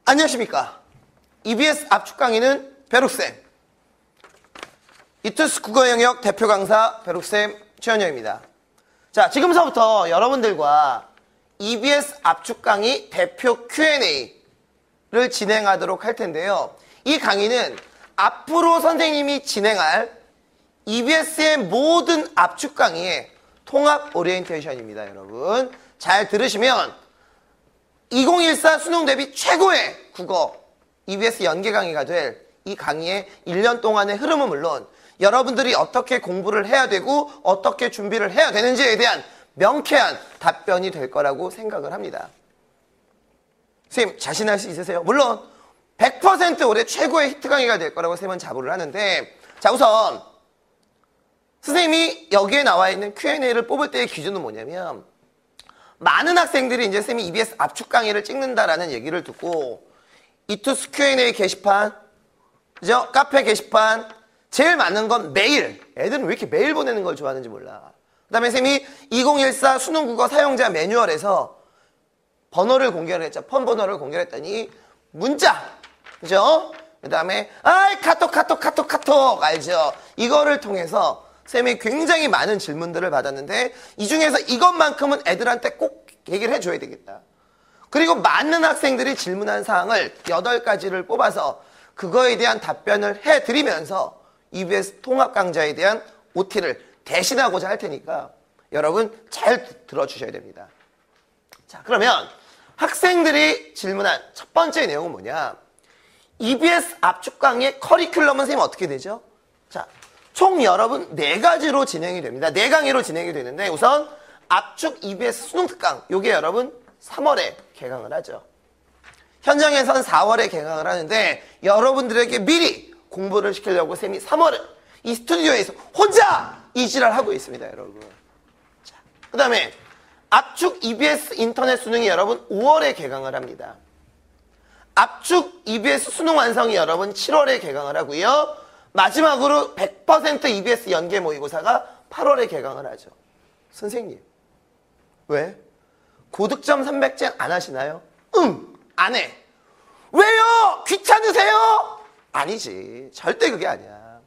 안녕하십니까. EBS 압축 강의는 벼룩쌤, 이투스 국어 영역 대표 강사 벼룩쌤 최현영입니다. 자, 지금서부터 여러분들과 EBS 압축 강의 대표 Q&A를 진행하도록 할 텐데요. 이 강의는 앞으로 선생님이 진행할 EBS의 모든 압축 강의의 통합 오리엔테이션입니다. 여러분 잘 들으시면 2014 수능 대비 최고의 국어 EBS 연계 강의가 될 이 강의의 1년 동안의 흐름은 물론 여러분들이 어떻게 공부를 해야 되고 어떻게 준비를 해야 되는지에 대한 명쾌한 답변이 될 거라고 생각을 합니다. 선생님 자신할 수 있으세요? 물론 100% 올해 최고의 히트 강의가 될 거라고 선생님은 자부를 하는데, 자, 우선 선생님이 여기에 나와 있는 Q&A를 뽑을 때의 기준은 뭐냐면, 많은 학생들이 이제 선생님이 EBS 압축 강의를 찍는다라는 얘기를 듣고 이투스 Q&A 게시판, 그죠? 카페 게시판, 제일 많은 건 메일. 애들은 왜 이렇게 메일 보내는 걸 좋아하는지 몰라. 그 다음에 선생님이 2014 수능국어 사용자 매뉴얼에서 번호를 공개를 했죠. 폰 번호를 공개를 했더니 문자, 그죠? 그 다음에 카톡 알죠? 이거를 통해서 선생님이 굉장히 많은 질문들을 받았는데, 이 중에서 이것만큼은 애들한테 꼭 얘기를 해줘야 되겠다. 그리고 많은 학생들이 질문한 사항을 8가지를 뽑아서 그거에 대한 답변을 해드리면서 EBS 통합 강좌에 대한 OT를 대신하고자 할 테니까 여러분 잘 들어주셔야 됩니다. 자, 그러면 학생들이 질문한 첫 번째 내용은 뭐냐? EBS 압축 강의의 커리큘럼은 선생님 어떻게 되죠? 자, 총 여러분 4가지로 진행이 됩니다. 4강의로 진행이 되는데, 우선 압축 EBS 수능 특강, 요게 여러분 3월에 개강을 하죠. 현장에서는 4월에 개강을 하는데, 여러분들에게 미리 공부를 시키려고 쌤이 3월에 이 스튜디오에서 혼자 이 지랄 하고 있습니다, 여러분. 자, 그 다음에 압축 EBS 인터넷 수능이 여러분 5월에 개강을 합니다. 압축 EBS 수능 완성이 여러분 7월에 개강을 하고요. 마지막으로 100% EBS 연계 모의고사가 8월에 개강을 하죠. 선생님, 왜? 고득점 300제 안 하시나요? 안 해. 왜요? 귀찮으세요? 아니지. 절대 그게 아니야.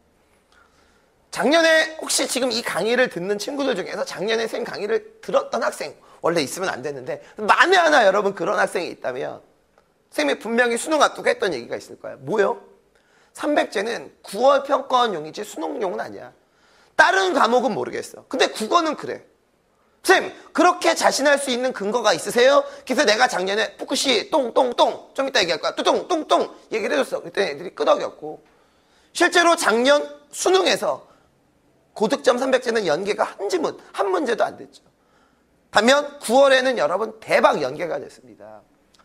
작년에 혹시 지금 이 강의를 듣는 친구들 중에서 작년에 쌤 강의를 들었던 학생, 원래 있으면 안 되는데 만에 하나 여러분 그런 학생이 있다면 쌤이 분명히 수능 앞두고 했던 얘기가 있을 거예요. 뭐요? 300제는 9월 평가원용이지 수능용은 아니야. 다른 과목은 모르겠어. 근데 국어는 그래. 쌤, 그렇게 자신할 수 있는 근거가 있으세요? 그래서 내가 작년에 푸쿠시 똥똥똥, 좀 이따 얘기할 거야, 뚜똥똥똥 얘기를 해줬어. 그때 애들이 끄덕였고, 실제로 작년 수능에서 고득점 300제는 연계가 한 문제도 안 됐죠. 반면 9월에는 여러분 대박 연계가 됐습니다.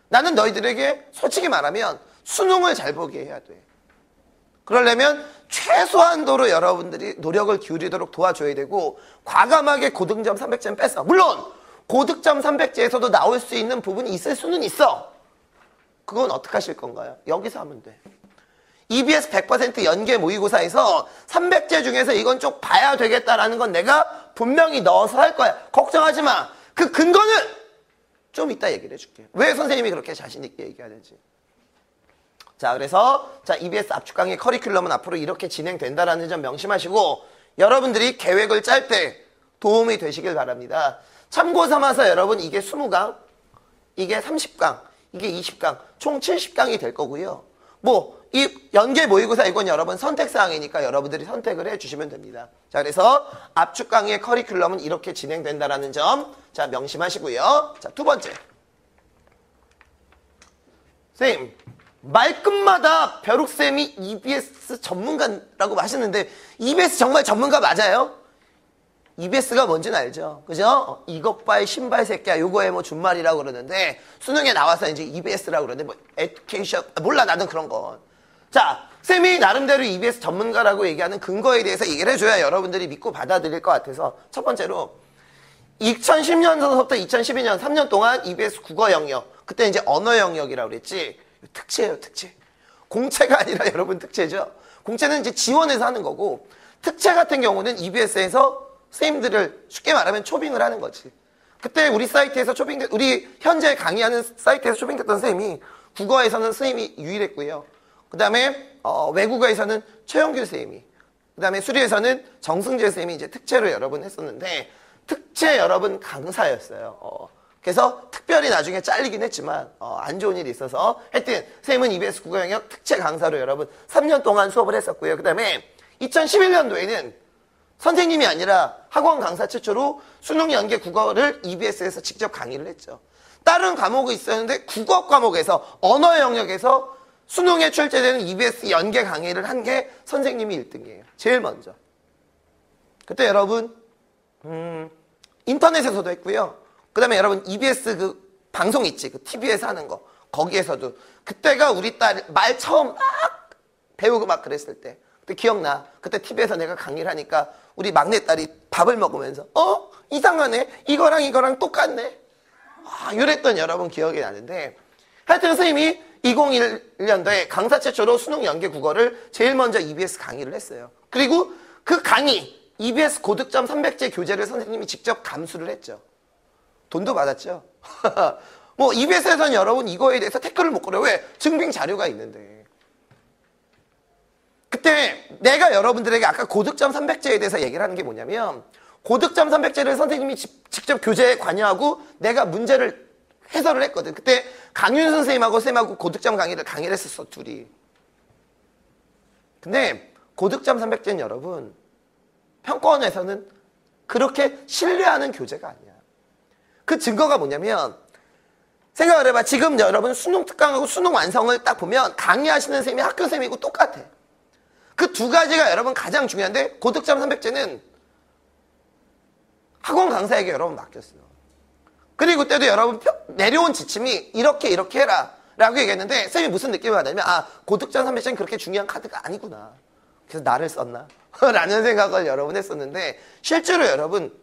나는 너희들에게 솔직히 말하면 수능을 잘 보게 해야 돼. 그러려면 최소한도로 여러분들이 노력을 기울이도록 도와줘야 되고, 과감하게 고득점 300점 뺐어. 물론 고득점 300제에서도 나올 수 있는 부분이 있을 수는 있어. 그건 어떻게 하실 건가요? 여기서 하면 돼. EBS 100% 연계 모의고사에서 300제 중에서 이건 좀 봐야 되겠다라는 건 내가 분명히 넣어서 할 거야. 걱정하지 마. 그 근거는 좀 이따 얘기를 해줄게. 왜 선생님이 그렇게 자신 있게 얘기하는지. 자, 그래서 EBS 압축 강의 커리큘럼은 앞으로 이렇게 진행된다라는 점 명심하시고, 여러분들이 계획을 짤 때 도움이 되시길 바랍니다. 참고 삼아서 여러분 이게 20강, 이게 30강, 이게 20강, 총 70강이 될 거고요. 이 연계 모의고사 이건 여러분 선택사항이니까 여러분들이 선택을 해주시면 됩니다. 자, 그래서 압축 강의의 커리큘럼은 이렇게 진행된다라는 점, 자, 명심하시고요. 자, 두 번째. 선생님, 말끝마다 벼룩쌤이 EBS 전문가라고 하시는데 EBS 정말 전문가 맞아요? EBS가 뭔지는 알죠? 그죠? 이것 봐의 신발 새끼야, 요거에 준말이라고 그러는데, 수능에 나와서 이제 EBS라고 그러는데, 에듀케이션, 몰라, 나는 그런 건. 자, 쌤이 나름대로 EBS 전문가라고 얘기하는 근거에 대해서 얘기를 해줘야 여러분들이 믿고 받아들일 것 같아서, 첫 번째로 2010년서부터 2012년 3년 동안 EBS 국어 영역, 그때 이제 언어 영역이라고 그랬지. 특채예요, 특채. 공채가 아니라 여러분 특채죠. 공채는 이제 지원해서 하는 거고, 특채 같은 경우는 EBS에서 선생님들을 쉽게 말하면 초빙을 하는 거지. 그때 우리 사이트에서 우리 현재 강의하는 사이트에서 초빙됐던 선생님이 국어에서는 선생님이 유일했고요. 그 다음에 외국어에서는 최영규 선생님이, 그 다음에 수리에서는 정승재 선생님이 이제 특채로 여러 번 했었는데, 특채 여러 번 강사였어요. 그래서 특별히 나중에 잘리긴 했지만 안 좋은 일이 있어서 하여튼 선생님은 EBS 국어 영역 특채 강사로 여러분 3년 동안 수업을 했었고요. 그 다음에 2011년도에는 선생님이 아니라 학원 강사 최초로 수능 연계 국어를 EBS에서 직접 강의를 했죠. 다른 과목이 있었는데 국어 과목에서 언어 영역에서 수능에 출제되는 EBS 연계 강의를 한 게 선생님이 1등이에요. 제일 먼저. 그때 여러분 인터넷에서도 했고요. 그 다음에 여러분 EBS 그 방송 있지, 그 TV에서 하는 거, 거기에서도 그때가 우리 딸 말 처음 막 배우고 막 그랬을 때, 그때 기억나. 그때 TV에서 내가 강의를 하니까 우리 막내딸이 밥을 먹으면서 이상하네, 이거랑 똑같네, 이랬던 여러분 기억이 나는데, 하여튼 선생님이 2001년도에 강사 최초로 수능 연계 국어를 제일 먼저 EBS 강의를 했어요. 그리고 그 강의 EBS 고득점 300제 교재를 선생님이 직접 감수를 했죠. 돈도 받았죠. 뭐 EBS에서는 여러분 이거에 대해서 태클을 못 걸어요. 왜? 증빙 자료가 있는데. 그때 내가 여러분들에게 아까 고득점 300제에 대해서 얘기를 하는 게 뭐냐면, 고득점 300제를 선생님이 직접 교재에 관여하고 내가 문제를 해설을 했거든. 그때 강윤 선생님하고 쌤하고 고득점 강의를 했었어, 둘이. 근데 고득점 300제는 여러분 평가원에서는 그렇게 신뢰하는 교재가 아니야. 그 증거가 뭐냐면, 생각을 해봐. 지금 여러분 수능 특강하고 수능 완성을 딱 보면 강의하시는 쌤이 학교 쌤이고 똑같아. 그 두 가지가 여러분 가장 중요한데, 고득점 300제는 학원 강사에게 여러분 맡겼어요. 그리고 그때도 여러분 내려온 지침이 이렇게 해라 라고 얘기했는데, 쌤이 무슨 느낌을 받냐면, 고득점 300제는 그렇게 중요한 카드가 아니구나, 그래서 나를 썼나? 라는 생각을 여러분 했었는데, 실제로 여러분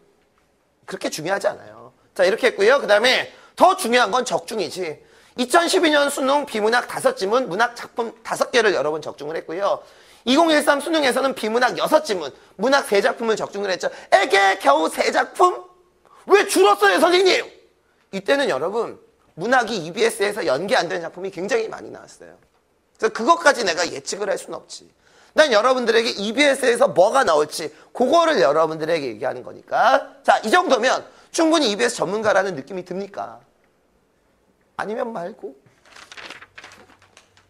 그렇게 중요하지 않아요. 자, 이렇게 했고요. 그 다음에 더 중요한 건 적중이지. 2012년 수능 비문학 5지문, 문학 작품 5개를 여러분 적중을 했고요. 2013 수능에서는 비문학 6지문, 문학 3작품을 적중을 했죠. 에게 겨우 3작품? 왜 줄었어요, 선생님? 이때는 여러분 문학이 EBS에서 연계 안 되는 작품이 굉장히 많이 나왔어요. 그래서 그것까지 내가 예측을 할 수는 없지. 난 여러분들에게 EBS에서 뭐가 나올지 그거를 여러분들에게 얘기하는 거니까. 자, 이 정도면 충분히 EBS 전문가라는 느낌이 듭니까? 아니면 말고.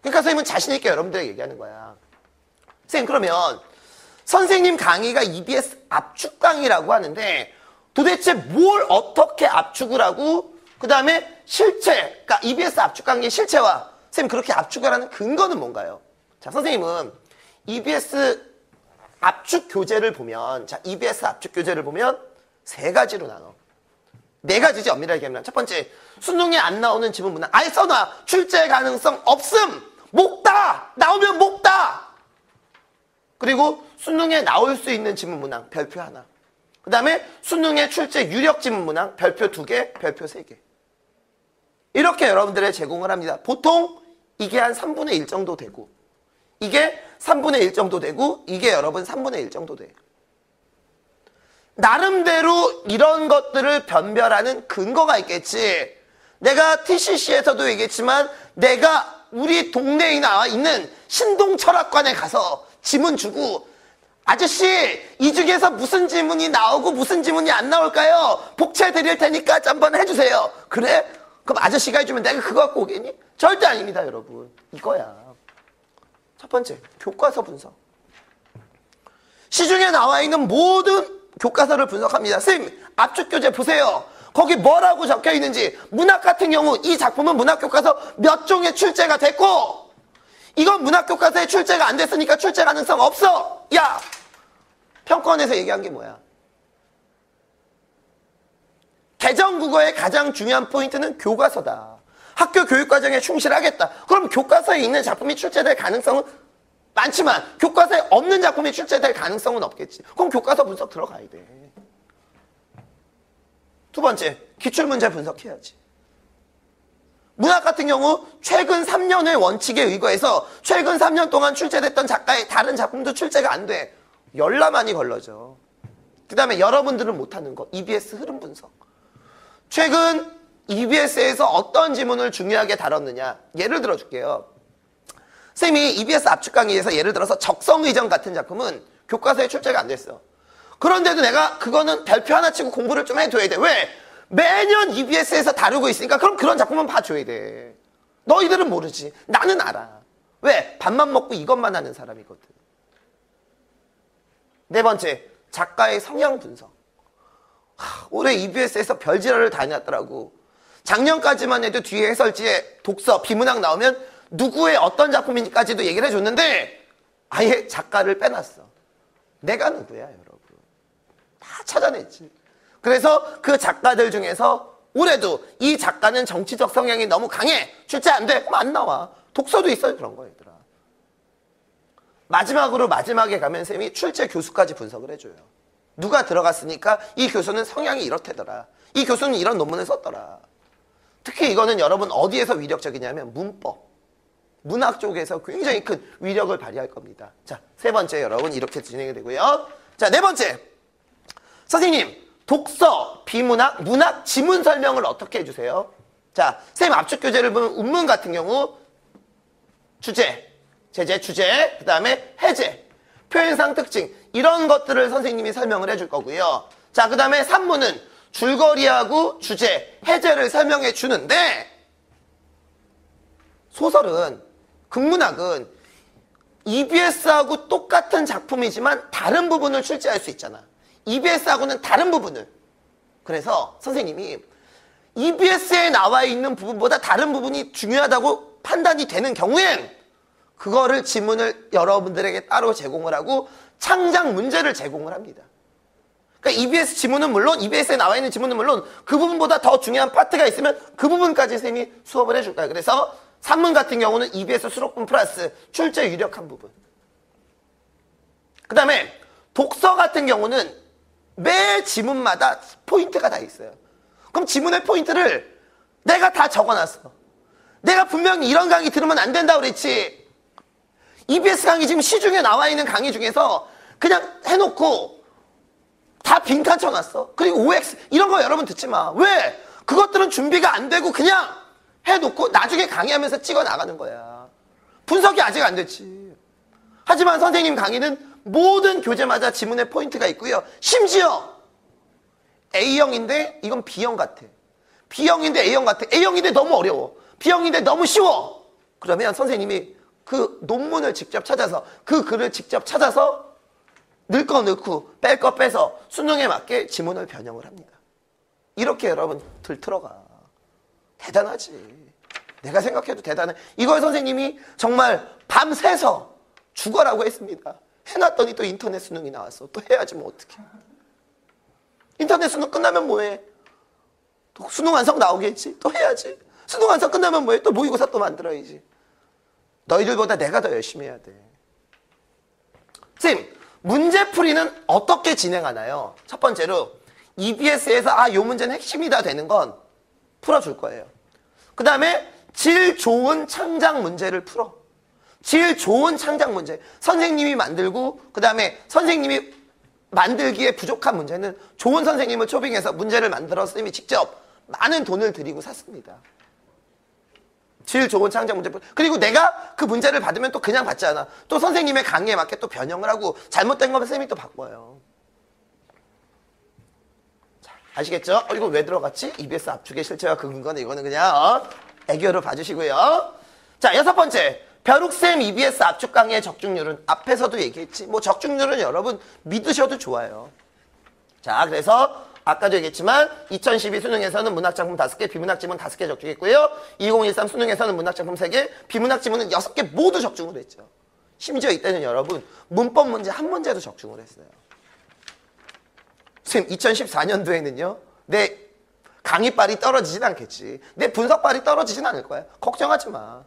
그러니까 선생님은 자신 있게 여러분들에게 얘기하는 거야. 선생님, 그러면 선생님 강의가 EBS 압축 강의라고 하는데 도대체 뭘 어떻게 압축을 하고, 그 다음에 실체, 그러니까 EBS 압축 강의의 실체와 선생님 그렇게 압축을 하는 근거는 뭔가요? 자, 선생님은 EBS 압축 교재를 보면, 자, EBS 압축 교재를 보면 3가지로 나눠. 4가지지, 엄밀하게 얘기하면. 첫 번째, 수능에 안 나오는 지문 문항 아예 써놔. 출제 가능성 없음. 목다. 나오면 목다. 그리고 수능에 나올 수 있는 지문 문항 별표 하나. 그 다음에 수능에 출제 유력 지문 문항 별표 2개, 별표 3개. 이렇게 여러분들의 제공을 합니다. 보통 이게 한 3분의 1 정도 되고, 이게 3분의 1 정도 되고, 이게 여러분 3분의 1 정도 돼요. 나름대로 이런 것들을 변별하는 근거가 있겠지. 내가 TCC에서도 얘기했지만, 내가 우리 동네에 나와 있는 신동철학관에 가서 지문 주고, 아저씨, 이 중에서 무슨 지문이 나오고 무슨 지문이 안 나올까요? 복채 드릴 테니까 한번 해주세요. 그래? 그럼 아저씨가 해주면 내가 그거 갖고 오겠니? 절대 아닙니다, 여러분. 이거야. 첫 번째, 교과서 분석. 시중에 나와 있는 모든 교과서를 분석합니다. 선생님, 압축 교재 보세요. 거기 뭐라고 적혀 있는지. 문학 같은 경우 이 작품은 문학 교과서 몇 종에 출제가 됐고, 이건 문학 교과서에 출제가 안 됐으니까 출제 가능성 없어. 야, 평가원에서 얘기한 게 뭐야? 개정국어의 가장 중요한 포인트는 교과서다. 학교 교육과정에 충실하겠다. 그럼 교과서에 있는 작품이 출제될 가능성은 많지만 교과서에 없는 작품이 출제될 가능성은 없겠지. 그럼 교과서 분석 들어가야 돼. 두 번째, 기출문제 분석해야지. 문학 같은 경우 최근 3년의 원칙에 의거해서 최근 3년 동안 출제됐던 작가의 다른 작품도 출제가 안 돼. 열나많이 걸러져. 그 다음에 여러분들은 못하는 거, EBS 흐름 분석. 최근 EBS에서 어떤 지문을 중요하게 다뤘느냐. 예를 들어 줄게요. 쌤이 EBS 압축 강의에서 예를 들어서 적성의정 같은 작품은 교과서에 출제가 안 됐어. 그런데도 내가 그거는 별표 하나 치고 공부를 좀 해둬야 돼. 왜? 매년 EBS에서 다루고 있으니까 그럼 그런 작품은 봐줘야 돼. 너희들은 모르지. 나는 알아. 왜? 밥만 먹고 이것만 하는 사람이거든. 네 번째, 작가의 성향 분석. 올해 EBS에서 별지랄을 다 해놨더라고. 작년까지만 해도 뒤에 해설지에 독서, 비문학 나오면 누구의 어떤 작품인지까지도 얘기를 해줬는데 아예 작가를 빼놨어. 내가 누구야, 여러분. 다 찾아냈지. 그래서 그 작가들 중에서 올해도 이 작가는 정치적 성향이 너무 강해. 출제 안 돼. 그럼 안 나와. 독서도 있어요, 그런 거, 얘들아. 마지막에 가면 쌤이 출제 교수까지 분석을 해줘요. 누가 들어갔으니까 이 교수는 성향이 이렇대더라. 이 교수는 이런 논문을 썼더라. 특히 이거는 여러분 어디에서 위력적이냐면 문법, 문학 쪽에서 굉장히 큰 위력을 발휘할 겁니다. 자, 세 번째 여러분 이렇게 진행이 되고요. 자, 네 번째. 선생님, 독서, 비문학, 문학 지문 설명을 어떻게 해주세요? 자, 쌤 압축 교재를 보면 운문 같은 경우 주제, 제재, 주제, 그 다음에 해제, 표현상 특징 이런 것들을 선생님이 설명을 해줄 거고요. 자, 그 다음에 산문은 줄거리하고 주제, 해제를 설명해 주는데 소설은, 극문학은 EBS하고 똑같은 작품이지만 다른 부분을 출제할 수 있잖아. EBS하고는 다른 부분을. 그래서 선생님이 EBS에 나와 있는 부분보다 다른 부분이 중요하다고 판단이 되는 경우엔 그거를 지문을 여러분들에게 따로 제공을 하고 창작 문제를 제공을 합니다. 그러니까 EBS 지문은 물론, EBS에 나와 있는 지문은 물론 그 부분보다 더 중요한 파트가 있으면 그 부분까지 쌤이 수업을 해줄 거예요. 그래서 산문 같은 경우는 EBS 수록분 플러스 출제 유력한 부분. 그 다음에 독서 같은 경우는 매 지문마다 포인트가 다 있어요. 그럼 지문의 포인트를 내가 다 적어놨어. 내가 분명히 이런 강의 들으면 안 된다고 그랬지. EBS 강의 지금 시중에 나와 있는 강의 중에서 그냥 해놓고 다 빈칸 쳐놨어. 그리고 OX 이런 거 여러분 듣지 마. 왜? 그것들은 준비가 안 되고 그냥 해놓고 나중에 강의하면서 찍어 나가는 거야. 분석이 아직 안 됐지. 하지만 선생님 강의는 모든 교재마다 지문에 포인트가 있고요. 심지어 A형인데 이건 B형 같아. B형인데 A형 같아. A형인데 너무 어려워. B형인데 너무 쉬워. 그러면 선생님이 그 논문을 직접 찾아서 그 글을 직접 찾아서 넣을 거 넣고 뺄 거 빼서 수능에 맞게 지문을 변형을 합니다. 이렇게 여러분 들어가. 대단하지. 내가 생각해도 대단해. 이걸 선생님이 정말 밤새서 죽어라고 했습니다. 해놨더니 또 인터넷 수능이 나왔어. 또 해야지 뭐 어떡해. 인터넷 수능 끝나면 뭐해? 또 수능 완성 나오겠지. 또 해야지. 수능 완성 끝나면 뭐해? 또 모의고사 또 만들어야지. 너희들보다 내가 더 열심히 해야 돼. 쌤, 문제풀이는 어떻게 진행하나요? 첫 번째로 EBS에서 요 문제는 핵심이다 되는 건 풀어줄 거예요. 그 다음에 질 좋은 창작 문제를 풀어. 질 좋은 창작 문제. 선생님이 만들고 그 다음에 선생님이 만들기에 부족한 문제는 좋은 선생님을 초빙해서 문제를 만들어 쌤이 직접 많은 돈을 들이고 샀습니다. 질 좋은 창작 문제. 그리고 내가 그 문제를 받으면 또 그냥 받지 않아. 또 선생님의 강의에 맞게 또 변형을 하고 잘못된 거면 쌤이 또 바꿔요. 자, 아시겠죠? 이거 왜 들어갔지? EBS 압축의 실체와 그 근거는 이거는 그냥 애교로 봐주시고요. 자, 여섯 번째. 벼룩쌤 EBS 압축 강의의 적중률은 앞에서도 얘기했지. 뭐 적중률은 여러분 믿으셔도 좋아요. 자, 그래서 아까도 얘기했지만 2012 수능에서는 문학작품 5개, 비문학지문 5개 적중했고요. 2013 수능에서는 문학작품 3개, 비문학지문은 6개 모두 적중을 했죠. 심지어 이때는 여러분 문법 문제 한 문제도 적중을 했어요. 선생님 2014년도에는요. 내 강의빨이 떨어지진 않겠지. 내 분석빨이 떨어지진 않을 거야. 걱정하지 마.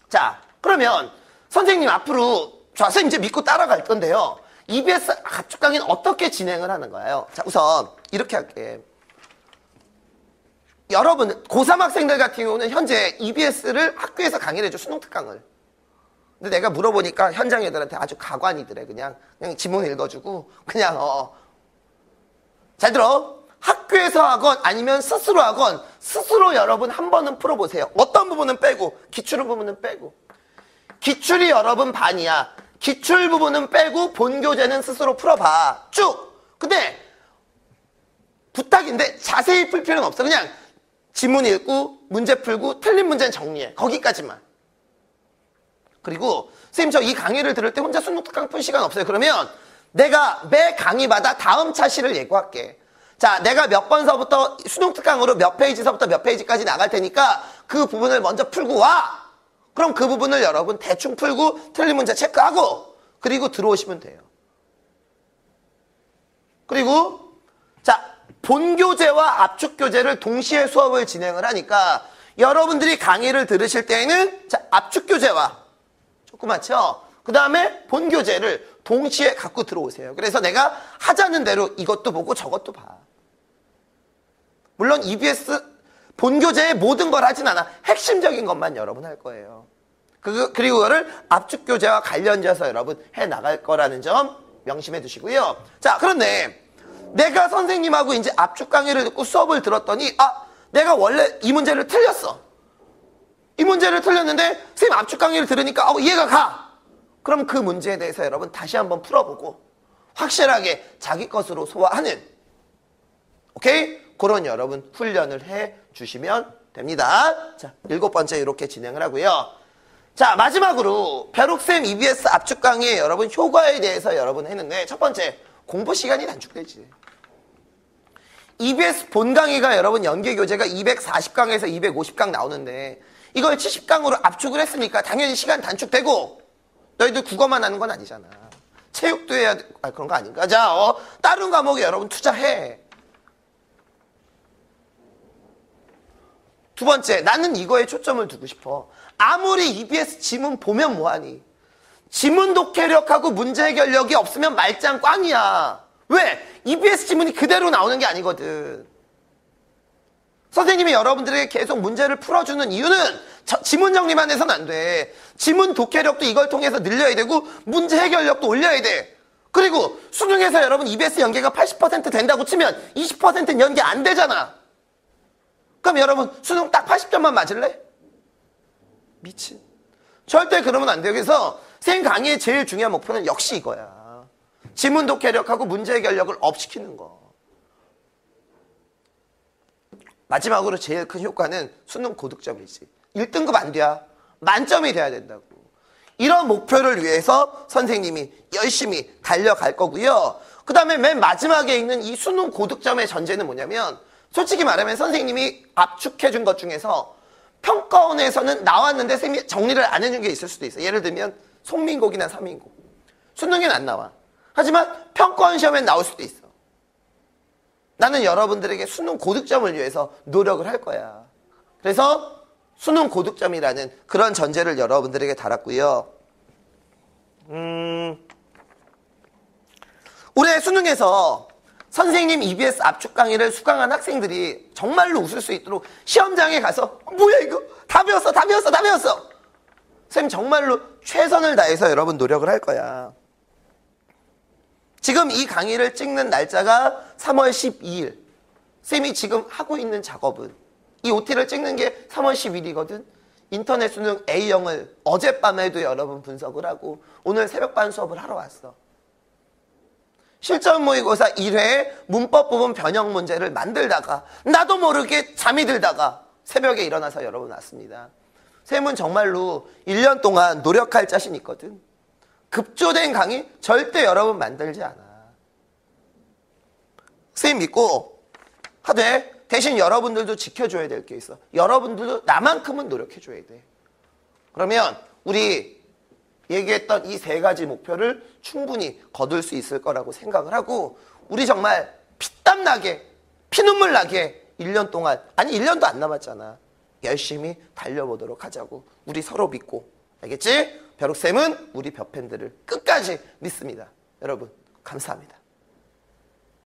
자, 그러면 선생님 앞으로 선생님 이제 믿고 따라갈 건데요. EBS 압축 강의는 어떻게 진행을 하는 거예요? 자, 우선 이렇게 할게. 여러분 고3 학생들 같은 경우는 현재 EBS를 학교에서 강의를 해줘. 수능 특강을. 근데 내가 물어보니까 현장 애들한테 아주 가관이더래. 그냥 지문 읽어주고 그냥 잘 들어. 학교에서 하건 아니면 스스로 하건 스스로 여러분 한 번은 풀어보세요. 어떤 부분은 빼고 기출 부분은 빼고. 기출이 여러분 반이야. 기출 부분은 빼고 본교재는 스스로 풀어봐. 쭉. 근데 부탁인데 자세히 풀 필요는 없어. 그냥 지문 읽고 문제 풀고 틀린 문제는 정리해. 거기까지만. 그리고 선생님 저 이 강의를 들을 때 혼자 수능 특강 풀 시간 없어요. 그러면 내가 매 강의마다 다음 차시를 예고할게. 자, 내가 몇 번서부터 수능 특강으로 몇 페이지서부터 몇 페이지까지 나갈 테니까 그 부분을 먼저 풀고 와. 그럼 그 부분을 여러분 대충 풀고 틀린 문제 체크하고 그리고 들어오시면 돼요. 그리고 자, 본교재와 압축교재를 동시에 수업을 진행을 하니까 여러분들이 강의를 들으실 때에는 자, 압축교재와 조그맣죠? 그 다음에 본교재를 동시에 갖고 들어오세요. 그래서 내가 하자는 대로 이것도 보고 저것도 봐. 물론 EBS 본교재의 모든 걸 하진 않아. 핵심적인 것만 여러분 할 거예요. 그리고 그거를 압축교재와 관련지어서 여러분 해나갈 거라는 점 명심해 두시고요. 자, 그런데 내가 선생님하고 이제 압축 강의를 듣고 수업을 들었더니 내가 원래 이 문제를 틀렸어. 이 문제를 틀렸는데 선생님 압축 강의를 들으니까 이해가 가. 그럼 그 문제에 대해서 여러분 다시 한번 풀어보고 확실하게 자기 것으로 소화하는 오케이? 그런 여러분 훈련을 해 주시면 됩니다. 자, 7번째 이렇게 진행을 하고요. 자, 마지막으로 벼룩쌤 EBS 압축 강의의 여러분 효과에 대해서 여러분 했는데 첫 번째, 공부 시간이 단축되지. EBS 본 강의가 여러분 연계교재가 240강에서 250강 나오는데 이걸 70강으로 압축을 했으니까 당연히 시간 단축되고 너희들 국어만 하는 건 아니잖아. 체육도 해야 돼. 그런 거 아닌가? 자, 다른 과목에 여러분 투자해. 두 번째, 나는 이거에 초점을 두고 싶어. 아무리 EBS 지문 보면 뭐하니? 지문 독해력하고 문제 해결력이 없으면 말짱 꽝이야. 왜? EBS 지문이 그대로 나오는 게 아니거든. 선생님이 여러분들에게 계속 문제를 풀어주는 이유는 지문 정리만 해서는 안 돼. 지문 독해력도 이걸 통해서 늘려야 되고 문제 해결력도 올려야 돼. 그리고 수능에서 여러분 EBS 연계가 80% 된다고 치면 20%는 연계 안 되잖아. 그럼 여러분 수능 딱 80점만 맞을래? 미친. 절대 그러면 안 돼요. 그래서 선생님 강의의 제일 중요한 목표는 역시 이거야. 지문 독해력하고 문제 해결력을 업시키는 거. 마지막으로 제일 큰 효과는 수능 고득점이지. 1등급 안 돼야 만점이 돼야 된다고. 이런 목표를 위해서 선생님이 열심히 달려갈 거고요. 그 다음에 맨 마지막에 있는 이 수능 고득점의 전제는 뭐냐면 솔직히 말하면 선생님이 압축해 준 것 중에서 평가원에서는 나왔는데 선생님이 정리를 안 해준 게 있을 수도 있어. 예를 들면 송민곡이나 삼민곡. 수능엔 안 나와. 하지만 평가원 시험엔 나올 수도 있어. 나는 여러분들에게 수능 고득점을 위해서 노력을 할 거야. 그래서 수능 고득점이라는 그런 전제를 여러분들에게 달았고요. 올해 수능에서 선생님 EBS 압축 강의를 수강한 학생들이 정말로 웃을 수 있도록 시험장에 가서 뭐야 이거? 다 배웠어. 선생님 정말로 최선을 다해서 여러분 노력을 할 거야. 지금 이 강의를 찍는 날짜가 3월 12일. 쌤이 지금 하고 있는 작업은 이 OT를 찍는 게 3월 10일이거든. 인터넷 수능 A형을 어젯밤에도 여러분 분석을 하고 오늘 새벽반 수업을 하러 왔어. 실전 모의고사 1회 문법 부분 변형 문제를 만들다가 나도 모르게 잠이 들다가 새벽에 일어나서 여러분 왔습니다. 쌤은 정말로 1년 동안 노력할 자신 있거든. 급조된 강의 절대 여러분 만들지 않아. 쌤 믿고 하되 대신 여러분들도 지켜줘야 될 게 있어. 여러분들도 나만큼은 노력해줘야 돼. 그러면 우리 얘기했던 이 3가지 목표를 충분히 거둘 수 있을 거라고 생각을 하고 우리 정말 피땀 나게 피눈물 나게 1년 동안 아니 1년도 안 남았잖아. 열심히 달려보도록 하자고. 우리 서로 믿고. 알겠지? 벼룩쌤은 우리 벼팬들을 끝까지 믿습니다. 여러분 감사합니다.